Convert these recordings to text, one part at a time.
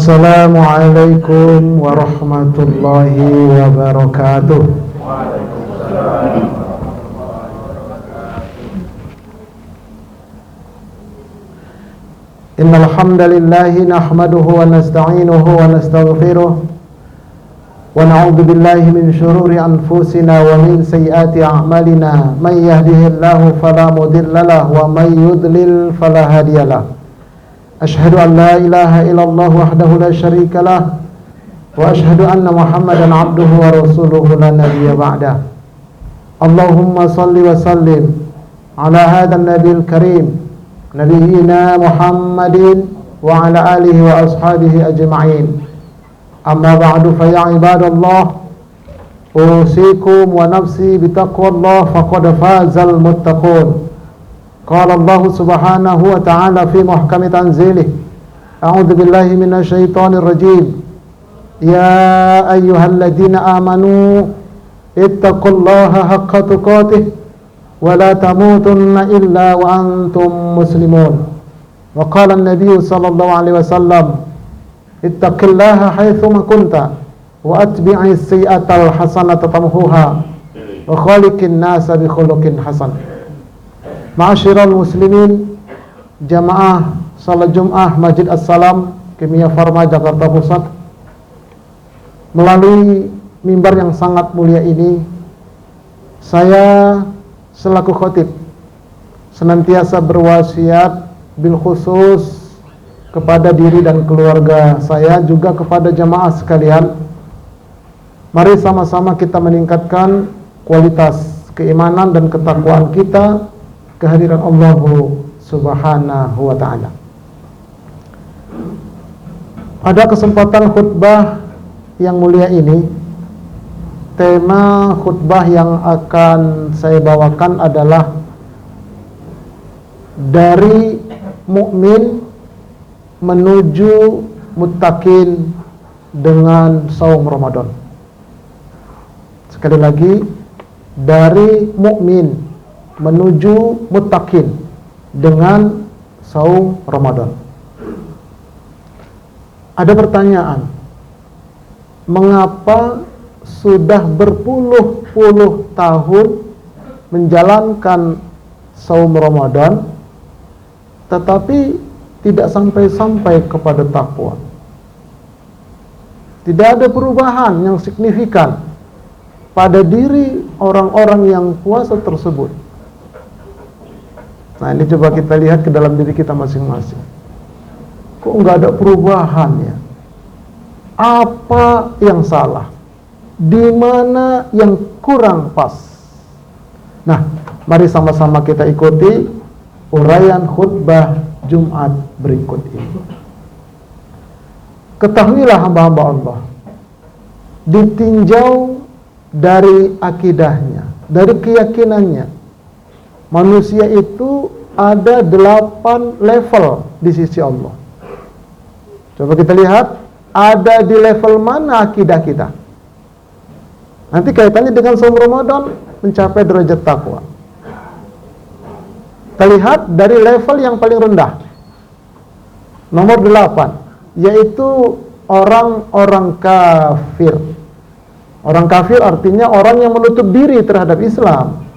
Assalamualaikum warahmatullahi wabarakatuh. Innal hamdalillahi nahmaduhu wa nasta'inuhu wa nastaghfiruh wa na'udzu billahi min shururi anfusina wa min sayyiati a'malina may yahdihillahu fala mudilla lahu wa may yudlil fala hadiyalah. Ashhadu an la ilaha illallah wahdahu la syarika lah wa ashhadu anna Muhammadan abduhu wa rasuluhu la nabiyya ba'dah. Allahumma salli wa sallim ala hadzal nabiyil karim nabiyyina Muhammadin wa ala alihi wa ashabihi ajma'in. Amma ba'du fa ya ibadallah, usikum wa nafsi bitaqwallah faqad fazal muttaqun. Qala Allah subhanahu wa ta'ala fi muhkami tanzilih, a'udzu billahi minasy syaithanir rajim. Ya ayyuhalladzina amanu ittaqullaha haqqa tuqatih wa la tamutunna illa wa antum muslimun. Wa qala an-nabiy sallallahu alaihi wasallam, ittaqillaha haitsuma kunta wa atbi'is sayyi'atal hasanata tamhuha wa khaliqin nasa bi khuluqin hasan. Ma'asyiral muslimin, jamaah salat Jumat Masjid As-Salam Kimia Farma Jakarta Pusat. Melalui mimbar yang sangat mulia ini, saya selaku khatib senantiasa berwasiat bil khusus kepada diri dan keluarga saya, juga kepada jamaah sekalian. Mari sama-sama kita meningkatkan kualitas keimanan dan ketakwaan kita kehadiran Allah subhanahu wa ta'ala. Pada kesempatan khutbah yang mulia ini, tema khutbah yang akan saya bawakan adalah dari mukmin menuju muttaqin dengan saum Ramadan. Sekali lagi, dari mukmin menuju muttaqin dengan saum Ramadan. Ada pertanyaan, mengapa sudah berpuluh-puluh tahun menjalankan saum Ramadan tetapi tidak sampai-sampai kepada takwa? Tidak ada perubahan yang signifikan pada diri orang-orang yang puasa tersebut. Nah, ini coba kita lihat ke dalam diri kita masing-masing. Kok nggak ada perubahan ya? Apa yang salah? Di mana yang kurang pas? Nah, mari sama-sama kita ikuti uraian khutbah Jumat berikut ini. Ketahuilah hamba-hamba Allah, ditinjau dari akidahnya, dari keyakinannya, manusia itu ada 8 level di sisi Allah. Coba kita lihat, ada di level mana akidah kita. Nanti kaitannya dengan saum Ramadan mencapai derajat takwa. Kita lihat dari level yang paling rendah, nomor 8, yaitu orang-orang kafir. Orang kafir artinya orang yang menutup diri terhadap Islam.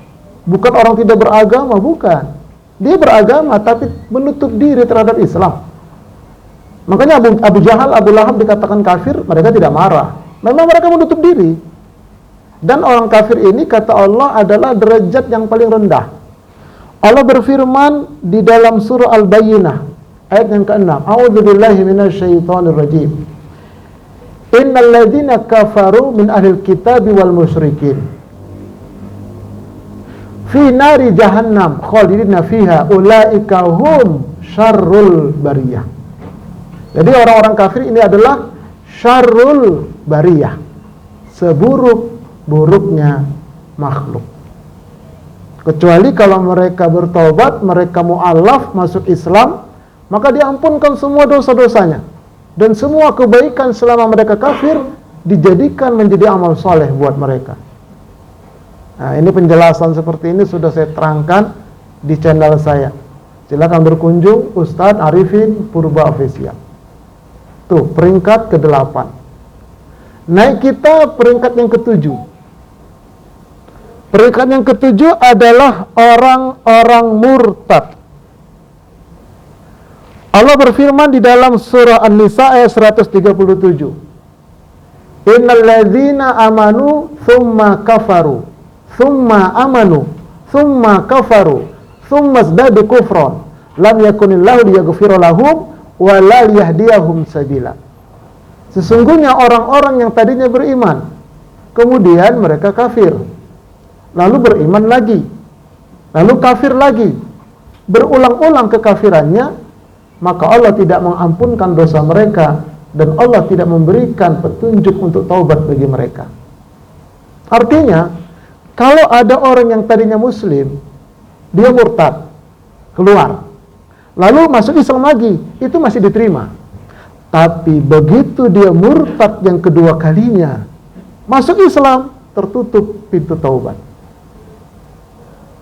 Bukan orang tidak beragama, bukan. Dia beragama tapi menutup diri terhadap Islam. Makanya Abu Jahal, Abu Lahab dikatakan kafir, mereka tidak marah. Memang mereka menutup diri. Dan orang kafir ini, kata Allah, adalah derajat yang paling rendah. Allah berfirman di dalam surah Al-Bayyinah ayat yang ke-6, a'udzubillahi minasyaitonir rajim. Innal ladzina kafaru min ahlil kitabi wal musyrikin fi nari jahannam khalidina fiha ulaika hum syarrul bariyah. Jadi orang-orang kafir ini adalah syarrul bariyah, seburuk-buruknya makhluk. Kecuali kalau mereka bertobat, mereka mu'alaf masuk Islam, maka diampunkan semua dosa-dosanya, dan semua kebaikan selama mereka kafir dijadikan menjadi amal soleh buat mereka. Nah, ini penjelasan seperti ini sudah saya terangkan di channel saya. Silakan berkunjung, Ustadz Arifin Purba Official. Tuh, peringkat ke-8. Naik kita peringkat yang ke-7. Peringkat yang ke-7 adalah orang-orang murtad. Allah berfirman di dalam surah An-Nisa ayat 137. Innal ladzina amanu thumma kafaru thumma amanu thumma kafaru thumma zdadu kufran lam yakunillahu liyaghfira lahum wa la yahdiyahum sabila. Sesungguhnya orang-orang yang tadinya beriman, kemudian mereka kafir, lalu beriman lagi, lalu kafir lagi, berulang-ulang kekafirannya, maka Allah tidak mengampunkan dosa mereka dan Allah tidak memberikan petunjuk untuk taubat bagi mereka. Artinya, kalau ada orang yang tadinya muslim, dia murtad, keluar, lalu masuk Islam lagi, itu masih diterima. Tapi begitu dia murtad yang kedua kalinya, masuk Islam, tertutup pintu taubat.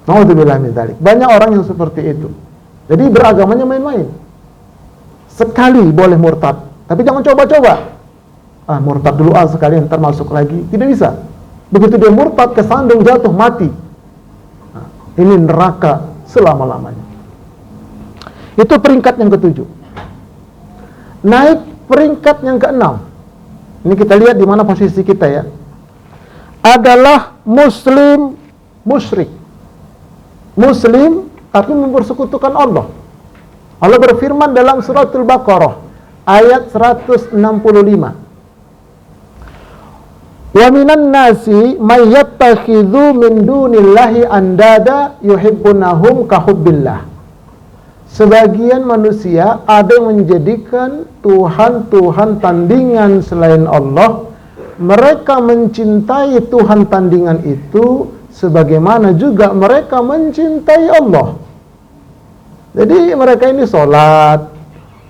Naudzubillah min dzalik. Banyak orang yang seperti itu. Jadi beragamanya main-main. Sekali boleh murtad, tapi jangan coba-coba. Murtad dulu sekali, ntar masuk lagi. Tidak bisa. Begitu dia murtad, kesandung, jatuh, mati. Ini neraka selama-lamanya. Itu peringkat yang ke-7. Naik peringkat yang ke-6. Ini kita lihat di mana posisi kita ya. Adalah muslim musyrik. Muslim tapi mempersekutukan Allah. Allah berfirman dalam suratul Baqarah ayat 165. Wa minan nasi may yattakhidhu min dunillahi andada yuhibbunahum ka hubbillah. Sebagian manusia ada yang menjadikan Tuhan-Tuhan tandingan selain Allah. Mereka mencintai Tuhan tandingan itu sebagaimana juga mereka mencintai Allah. Jadi mereka ini sholat,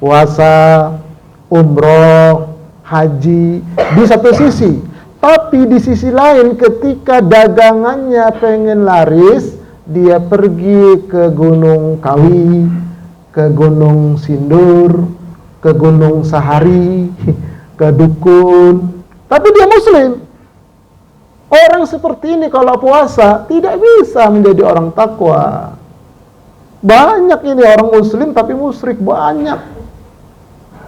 puasa, umroh, haji di satu sisi. Tapi di sisi lain ketika dagangannya pengen laris, dia pergi ke Gunung Kawi, ke Gunung Sindur, ke Gunung Sahari, ke dukun. Tapi dia muslim. Orang seperti ini kalau puasa tidak bisa menjadi orang takwa. Banyak ini orang muslim tapi musyrik, banyak.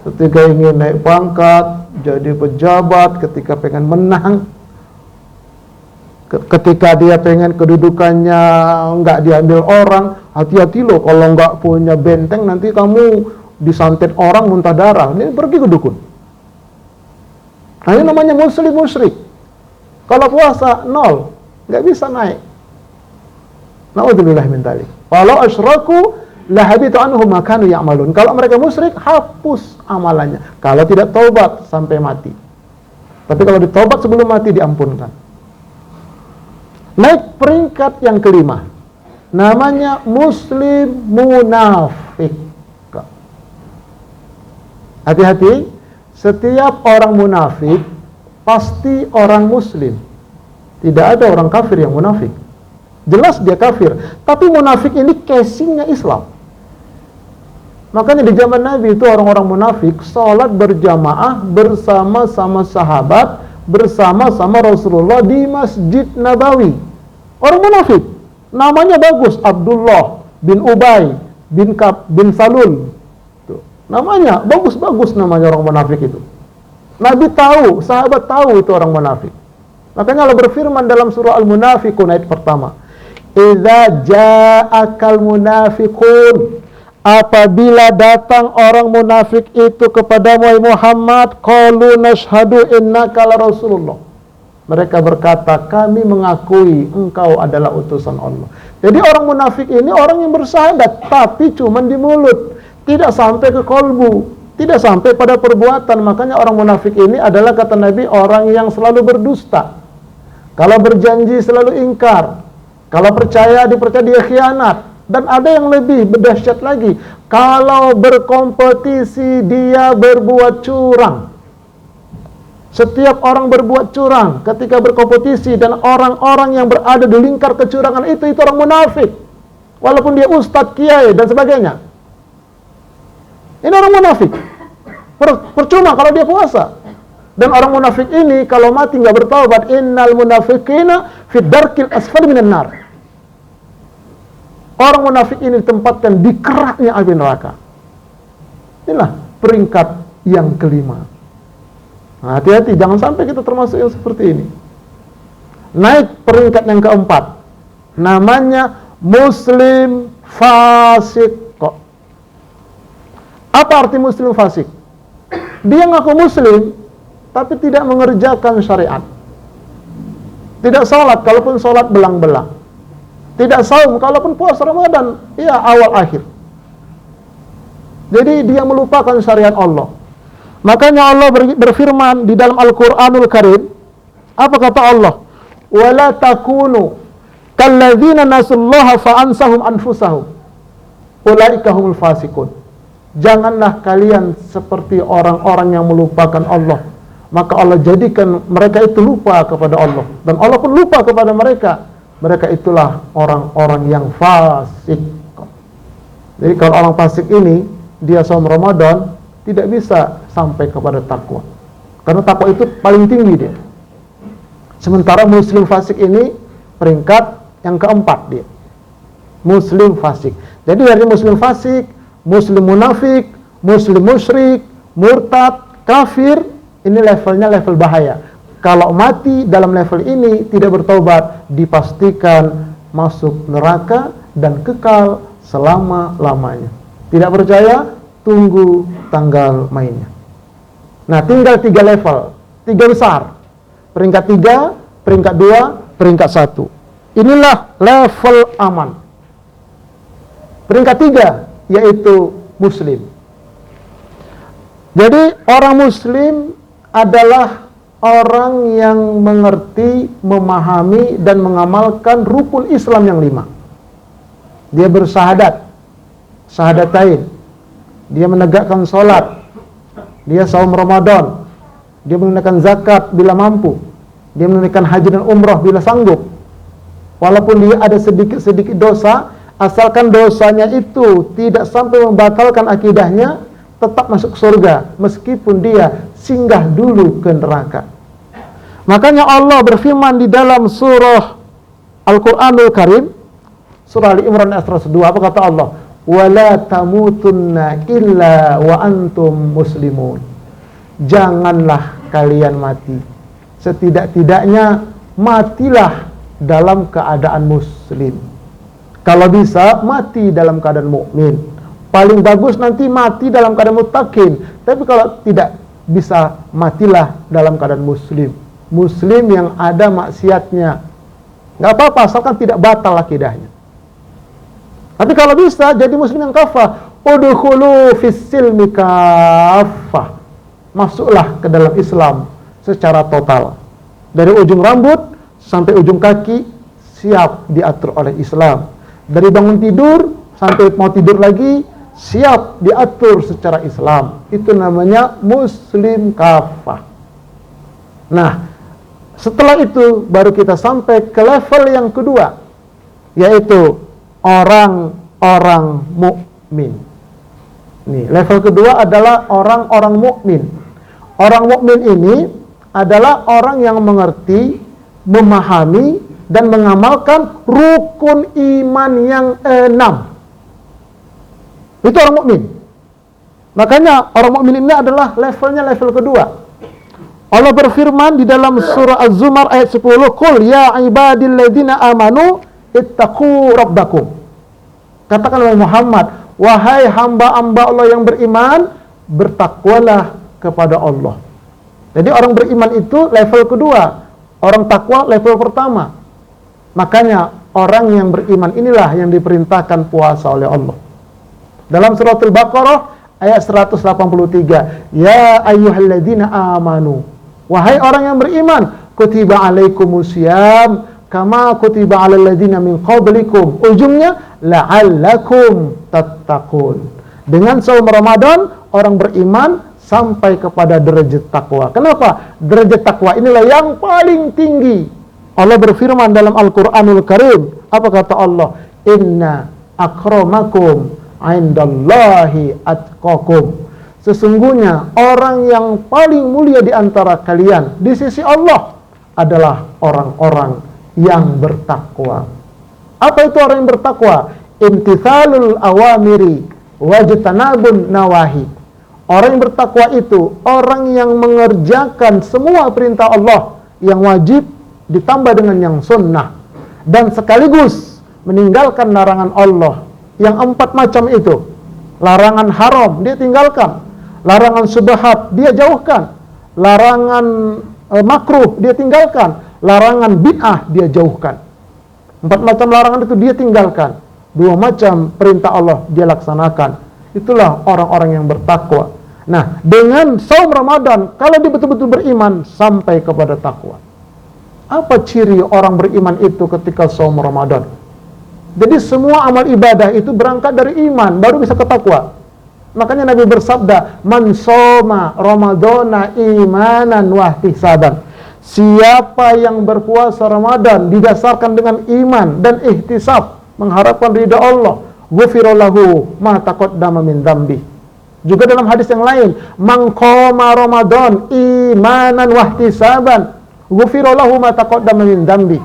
Ketika ingin naik pangkat, jadi pejabat, ketika pengen menang, ketika dia pengen kedudukannya nggak diambil orang, hati-hati loh kalau nggak punya benteng nanti kamu disantet orang muntah darah. Ini pergi ke dukun. Nah, ini namanya muslim musyrik. Kalau puasa nol, nggak bisa naik. Naudzubillah min dzalik. Walau asyraku lahabita anhum ma kanu ya'malun. Kalau mereka musyrik, hapus amalannya. Kalau tidak taubat sampai mati. Tapi kalau ditaubat sebelum mati diampunkan. Naik peringkat yang kelima, namanya muslim munafik. Hati-hati, setiap orang munafik pasti orang muslim. Tidak ada orang kafir yang munafik. Jelas dia kafir, tapi munafik ini casingnya Islam. Makanya di zaman Nabi itu orang-orang munafik sholat berjamaah bersama-sama sahabat, bersama-sama Rasulullah di Masjid Nabawi. Orang munafik, namanya bagus, Abdullah bin Ubay bin Kab bin Salul. Tuh, namanya bagus-bagus namanya orang munafik itu. Nabi tahu, sahabat tahu itu orang munafik. Makanya Allah berfirman dalam surah Al-Munafiqun ayat pertama. Idza ja'akal munafiqun, apabila datang orang munafik itu kepadamu Muhammad, qalu nashhadu innaka la rasulullah. Mereka berkata, kami mengakui engkau adalah utusan Allah. Jadi orang munafik ini orang yang bersyahadat, tapi cuma di mulut, tidak sampai ke kolbu, tidak sampai pada perbuatan. Makanya orang munafik ini adalah, kata Nabi, orang yang selalu berdusta. Kalau berjanji selalu ingkar. Kalau percaya dipercaya dia khianat. Dan ada yang lebih berdahsyat lagi. Kalau berkompetisi dia berbuat curang. Setiap orang berbuat curang ketika berkompetisi. Dan orang-orang yang berada di lingkar kecurangan itu orang munafik. Walaupun dia ustadz, kiai dan sebagainya. Ini orang munafik. Percuma kalau dia puasa. Dan orang munafik ini kalau mati nggak bertaubat, innal munafiqina fid darkil asfali minan nar. Orang munafik ini ditempatkan di keraknya api neraka. Inilah peringkat yang kelima. Nah, hati-hati, jangan sampai kita termasuk yang seperti ini. Naik peringkat yang keempat, namanya muslim fasik. Kok? Apa arti muslim fasik? Dia ngaku muslim, tapi tidak mengerjakan syariat. Tidak sholat, kalaupun sholat belang-belang. Tidak saum, kalaupun puasa Ramadan, ya awal akhir. Jadi dia melupakan syariat Allah. Makanya Allah berfirman di dalam Al-Quranul Karim, apa kata Allah? Wala takunu kalladzina nasullaha fa'ansahum anfusahum ulaika humul fasikun. Janganlah kalian seperti orang-orang yang melupakan Allah, maka Allah jadikan mereka itu lupa kepada Allah, dan Allah pun lupa kepada mereka. Mereka itulah orang-orang yang fasik. Jadi kalau orang fasik ini, dia saum Ramadan, tidak bisa sampai kepada takwa. Karena takwa itu paling tinggi dia. Sementara muslim fasik ini peringkat yang keempat dia. Muslim fasik. Jadi dari muslim fasik, muslim munafik, muslim musyrik, murtad, kafir, ini levelnya level bahaya. Kalau mati dalam level ini tidak bertobat, dipastikan masuk neraka dan kekal selama-lamanya. Tidak percaya? Tunggu tanggal mainnya. Nah, tinggal 3 level, 3 besar. Peringkat 3, peringkat 2, peringkat 1. Inilah level aman. Peringkat 3 yaitu muslim. Jadi orang muslim adalah orang yang mengerti, memahami, dan mengamalkan rukun Islam yang 5. Dia bersyahadat, syahadatain. Dia menegakkan sholat. Dia saum Ramadan. Dia menunaikan zakat bila mampu. Dia menunaikan haji dan umrah bila sanggup. Walaupun dia ada sedikit-sedikit dosa, asalkan dosanya itu tidak sampai membatalkan akidahnya, tetap masuk surga, meskipun dia singgah dulu ke neraka. Makanya Allah berfirman di dalam surah Al-Quranul Karim, surah Ali Imran ayat 102, apa kata Allah? Wala tamutunna illa wa antum muslimun. Janganlah kalian mati, setidak-tidaknya matilah dalam keadaan muslim. Kalau bisa mati dalam keadaan mukmin. Paling bagus nanti mati dalam keadaan muttaqin. Tapi kalau tidak bisa, matilah dalam keadaan muslim. Muslim yang ada maksiatnya. Nggak apa-apa, asalkan tidak batal akidahnya. Tapi kalau bisa, jadi muslim yang kafah. Udkhulu fis-silmi kafah. Masuklah ke dalam Islam secara total. Dari ujung rambut sampai ujung kaki, siap diatur oleh Islam. Dari bangun tidur sampai mau tidur lagi, siap diatur secara Islam. Itu namanya muslim kafah. Nah, setelah itu baru kita sampai ke level yang kedua, yaitu orang-orang mukmin. Nih, level kedua adalah orang-orang mukmin. Orang mukmin ini adalah orang yang mengerti, memahami, dan mengamalkan rukun iman yang 6. Itu orang mukmin. Makanya orang mukmin ini adalah levelnya level kedua. Allah berfirman di dalam surah Az-Zumar ayat 10, "Qul ya ibadilladzina amanu ittaqu rabbakum." Katakan oleh Muhammad, wahai hamba-hamba Allah yang beriman, bertakwalah kepada Allah. Jadi orang beriman itu level kedua, orang takwa level pertama. Makanya orang yang beriman inilah yang diperintahkan puasa oleh Allah. Dalam surat Al-Baqarah ayat 183, ya ayyuhalladzina amanu, wahai orang yang beriman, kutiba alaikumusiyam kama kutiba alal ladzina min qablikum, ujungnya la'allakum tattaqun. Dengan saum Ramadan orang beriman sampai kepada derajat takwa. Kenapa? Derajat takwa inilah yang paling tinggi. Allah berfirman dalam Al-Quranul Karim, apa kata Allah? Inna akramakum indallahi atqakum. Sesungguhnya orang yang paling mulia di antara kalian di sisi Allah adalah orang-orang yang bertakwa. Apa itu orang yang bertakwa? Imtithalul awamiri wajtanabun nawahi. Orang yang bertakwa itu orang yang mengerjakan semua perintah Allah yang wajib ditambah dengan yang sunnah, dan sekaligus meninggalkan larangan Allah yang 4 macam itu. Larangan haram dia tinggalkan, larangan subhat dia jauhkan, larangan makruh dia tinggalkan, larangan bid'ah dia jauhkan. 4 macam larangan itu dia tinggalkan, 2 macam perintah Allah dia laksanakan. Itulah orang-orang yang bertakwa. Nah, dengan saum Ramadan, kalau dia betul-betul beriman sampai kepada takwa. Apa ciri orang beriman itu ketika saum Ramadan? Jadi semua amal ibadah itu berangkat dari iman, baru bisa ke takwa. Makanya Nabi bersabda, "Man shoma Ramadana imanan wa ihtisaban." Siapa yang berpuasa Ramadan didasarkan dengan iman dan ihtisab, mengharapkan ridha Allah, ghufira lahu ma taqaddama min dzambi. Juga dalam hadis yang lain, "Man qama Ramadan imanan wa ihtisaban, ghufira lahu ma taqaddama min dzambi."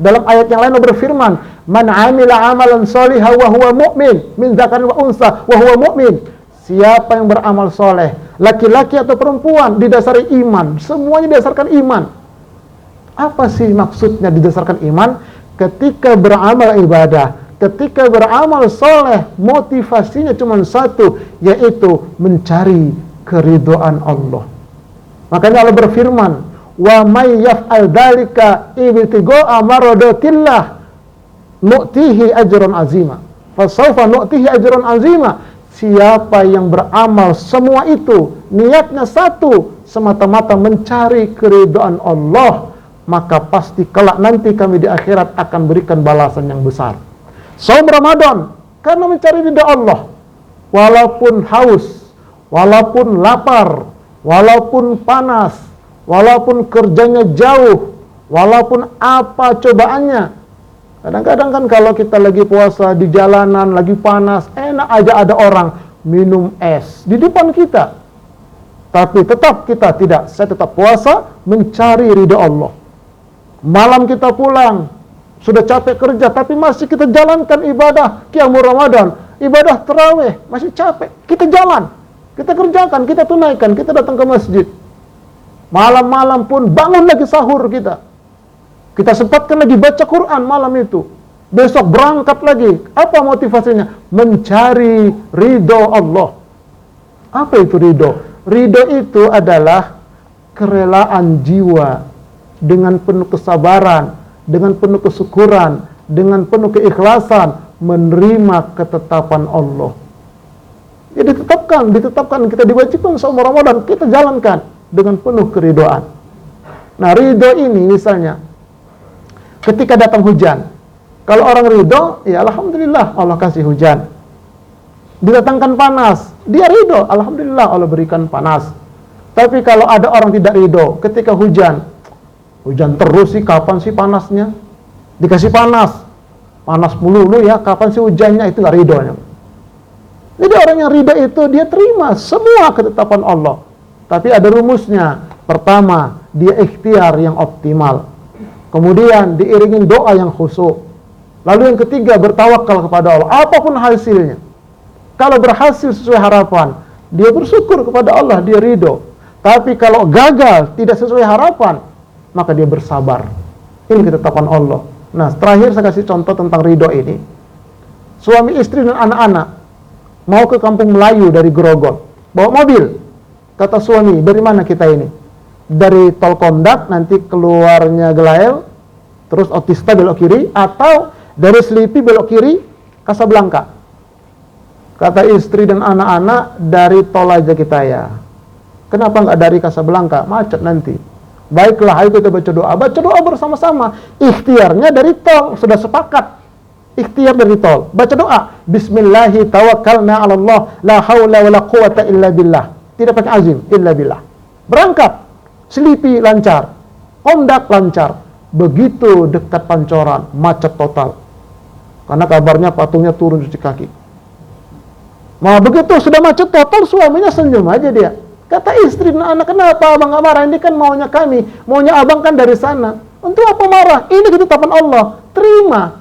Dalam ayat yang lain Allah berfirman, "Man 'amila 'amalan shalihan wa huwa mu'min min dzakarin wa unsa wa huwa mu'min." Siapa yang beramal soleh, laki-laki atau perempuan, didasari iman. Semuanya didasarkan iman. Apa sih maksudnya didasarkan iman? Ketika beramal ibadah, ketika beramal soleh, motivasinya cuma satu, yaitu mencari keridhaan Allah. Makanya Allah berfirman, "Wa may yaf'al dzalika ibtigha'a maradatillah nu'tihi ajran azima." Fasawfa nu'tihi ajran azima. Siapa yang beramal semua itu niatnya satu, semata-mata mencari keridhaan Allah, maka pasti kelak nanti kami di akhirat akan berikan balasan yang besar. Saum Ramadan karena mencari ridha Allah, walaupun haus, walaupun lapar, walaupun panas, walaupun kerjanya jauh, walaupun apa cobaannya. Kadang-kadang kan kalau kita lagi puasa di jalanan, lagi panas, enak aja ada orang minum es di depan kita. Tapi tetap kita tidak, saya tetap puasa mencari ridha Allah. Malam kita pulang, sudah capek kerja, tapi masih kita jalankan ibadah qiyamul Ramadan, ibadah tarawih, masih capek, kita jalan, kita kerjakan, kita tunaikan, kita datang ke masjid. Malam-malam pun bangun lagi sahur kita sempatkan lagi baca Quran malam itu. Besok berangkat lagi. Apa motivasinya? Mencari ridho Allah. Apa itu ridho? Ridho itu adalah kerelaan jiwa dengan penuh kesabaran, dengan penuh kesyukuran, dengan penuh keikhlasan menerima ketetapan Allah. Ya ditetapkan, kita diwajibkan saum Ramadan, kita jalankan dengan penuh keridhaan. Nah, ridho ini misalnya ketika datang hujan, kalau orang ridho, ya alhamdulillah Allah kasih hujan. Didatangkan panas, dia ridho, alhamdulillah Allah berikan panas. Tapi kalau ada orang tidak ridho, ketika hujan terus sih, kapan sih panasnya? Dikasih panas melulu ya, kapan sih hujannya? Itu nggak ridhonya. Jadi orang yang ridho itu dia terima semua ketetapan Allah. Tapi ada rumusnya. Pertama, dia ikhtiar yang optimal. Kemudian diiringin doa yang khusyuk. Lalu yang ketiga, bertawakal kepada Allah. Apapun hasilnya. Kalau berhasil sesuai harapan, dia bersyukur kepada Allah, dia ridho. Tapi kalau gagal, tidak sesuai harapan, maka dia bersabar. Ini ketetapan Allah. Nah, terakhir saya kasih contoh tentang ridho ini. Suami istri dan anak-anak mau ke kampung Melayu dari Grogol. Bawa mobil. Kata suami, dari mana kita ini? Dari Tol Kondak, nanti keluarnya Gelael, terus Otista belok kiri, atau dari Selipi belok kiri, Kasablanka. Kata istri dan anak-anak, dari tol aja kita ya. Kenapa nggak dari Kasablanka? Macet nanti. Baiklah, ayo kita baca doa. Baca doa bersama-sama. Ikhtiarnya dari tol, sudah sepakat. Ikhtiar dari tol. Baca doa. Bismillahi tawakkalna ala Allah, la hawla wa la quwata illa billah. Tidak pakai azim, illa billah. Berangkat. Selipi lancar, Kondak lancar. Begitu dekat Pancoran, macet total. Karena kabarnya patungnya turun cuci kaki. Nah begitu sudah macet total, suaminya senyum aja dia. Kata istri, anak kenapa abang nggak marah? Ini kan maunya kami, maunya abang kan dari sana. Untuk apa marah? Ini ketetapan Allah, terima.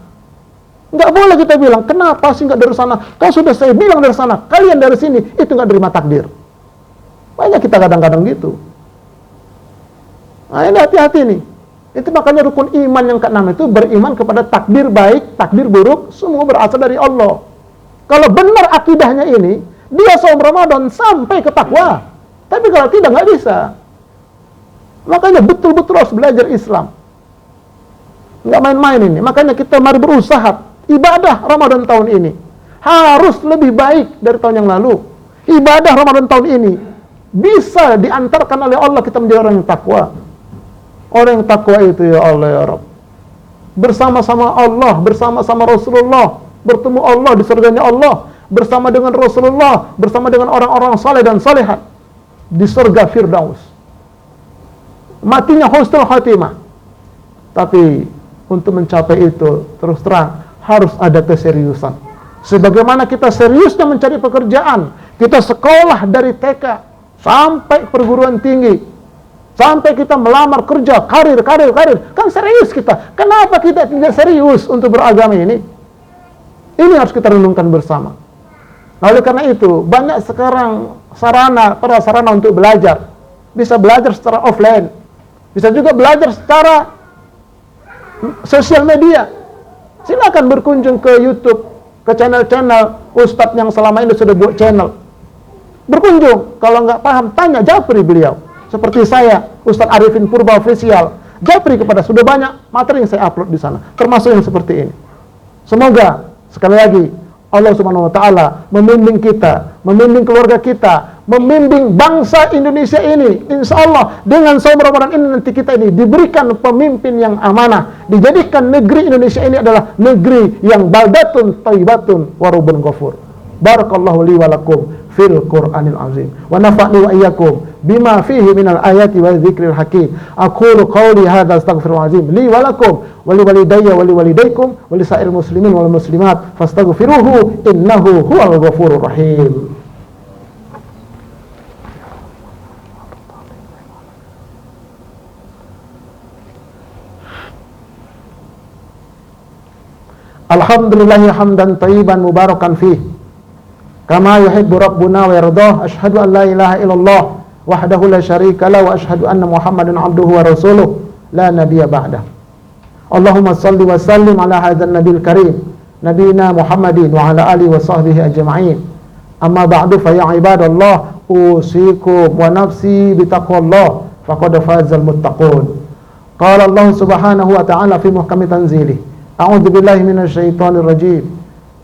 Nggak boleh kita bilang, kenapa sih nggak dari sana? Kau sudah saya bilang dari sana, kalian dari sini, itu nggak terima takdir. Banyak kita kadang-kadang gitu. Nah ini hati-hati nih. Itu makanya rukun iman yang ke-6 itu beriman kepada takdir baik, takdir buruk, semua berasal dari Allah. Kalau benar akidahnya ini, dia saum Ramadan sampai ke takwa. Tapi kalau tidak, nggak bisa. Makanya betul-betul harus belajar Islam. Nggak main-main ini. Makanya kita mari berusaha. Ibadah Ramadan tahun ini harus lebih baik dari tahun yang lalu. Ibadah Ramadan tahun ini bisa diantarkan oleh Allah kita menjadi orang yang takwa. Orang yang takwa itu ya Allah ya Rabb, bersama-sama Allah, bersama-sama Rasulullah, bertemu Allah di surganya Allah, bersama dengan Rasulullah, bersama dengan orang-orang saleh dan salehat di surga Firdaus. Matinya husnul khatimah. Tapi untuk mencapai itu terus terang harus ada keseriusan. Sebagaimana kita seriusnya mencari pekerjaan, kita sekolah dari TK sampai perguruan tinggi, sampai kita melamar kerja, karir, kan serius kita. Kenapa kita tidak serius untuk beragama ini? Ini harus kita renungkan bersama. Oleh karena itu, banyak sekarang sarana untuk belajar. Bisa belajar secara offline, bisa juga belajar secara sosial media. Silakan berkunjung ke YouTube, ke channel-channel Ustadz yang selama ini sudah buat channel. Berkunjung, kalau nggak paham, tanya, japri beliau. Seperti saya, Ustadz Arifin Purba Official, japri kepada, sudah banyak materi yang saya upload di sana, termasuk yang seperti ini. Semoga, sekali lagi, Allah Subhanahu wa Ta'ala membimbing kita, membimbing keluarga kita, membimbing bangsa Indonesia ini. Insya Allah, dengan saum Ramadan ini nanti kita ini diberikan pemimpin yang amanah, dijadikan negeri Indonesia ini adalah negeri yang baldatun thayyibatun warubun ghafur. Barakallahu li wa lakum fil Qur'anil azim wa nafa'ni wa iyyakum bima fihi minal ayati wa dzikril hakim. Aqulu qawli hadza astaghfirul azim li wa lakum wa li walidayya wa li walidaykum wa li sa'il muslimin wal muslimat fastaghfiruhu innahu huwal ghafurur rahim. Alhamdulillahi hamdan thayyiban mubarakan fih kama yuhibbu rabbuna wa yardah. Asyhadu an la ilaha illallah wahdahu la syarika lah wa asyhadu anna Muhammadan abduhu wa rasuluh la nabiyya ba'dah. Allahumma salli wa sallim ala hadzal nabiyil karim nabiyina Muhammadin wa ala alihi wa sahbihi ajma'in. Amma ba'du fa ya ibadallah usikum wa nafsi bitaqwallah faqad fazal muttaqun. Qala Allah subhanahu wa ta'ala fi muhkami tanzilih. A'udzu billahi minasy syaithanir rajim.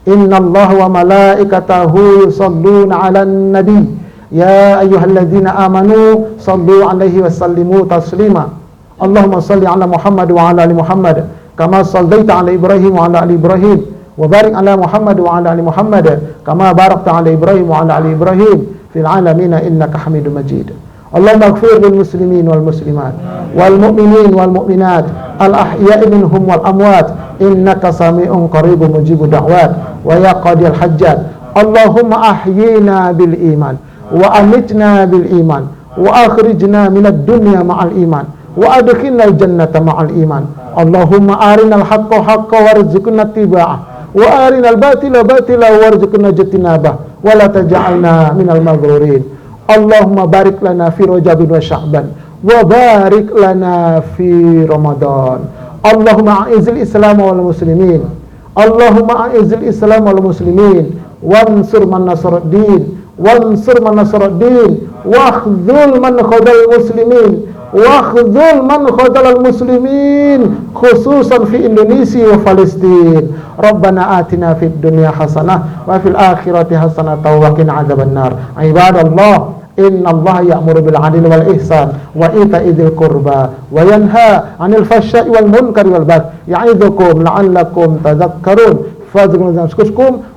Inna Allah wa malaikatahu yusalluna 'alan nabi ya ayyuhalladzina amanu sallu 'alaihi wa sallimu taslima. Allahumma salli 'ala Muhammad wa 'ala ali Muhammad kama shallaita 'ala Ibrahim wa 'ala ali Ibrahim wa barik 'ala Muhammad wa 'ala ali Muhammad kama barakta 'ala Ibrahim wa 'ala ali Ibrahim fil 'alamin innaka Hamidum Majid. Allahumma ighfir lil muslimin wal muslimat wal mu'minin wal mu'minat al ahya'i minhum wal amwat innaka sami'un qaribun mujibud da'wat wa ya qadil hajjat. Allahumma ahyina bil iman wa amitna bil iman wa akhrijna minad dunya ma'al iman wa adkhilna al jannata ma'al iman. Allahumma arinal haqqa haqqan warzuqna ittiba'ah wa arinal batila batila warzuqna ijtinabah wa la taj'alna minal maghrurin. Allahumma barik lana fi Rajabin wa Sya'ban wa barik lana fi Ramadan. Allahumma a'izil Islam wal muslimin. Allahumma a'izil Islam wal muslimin wansur man nasruddin wansur man nasruddin wakhdhul man khadal muslimin wakhdhul man khadal muslimin khususan fi Indonesia wa Palestin. Rabbana atina fid dunya hasanah wa fil akhirati hasanah wa qina adzabannar. Ibadallah, inna Allah ya'muru bil 'adli wal ihsan wa ita'i dzil qurba wa yanha 'anil fahsya'i wal munkari wal baghi ya'idzukum la'allakum tadhakkarun. Fadhkuruni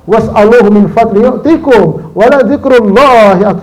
was'aluhu min fadli yu'tikum wa la dzikrullahi akbar.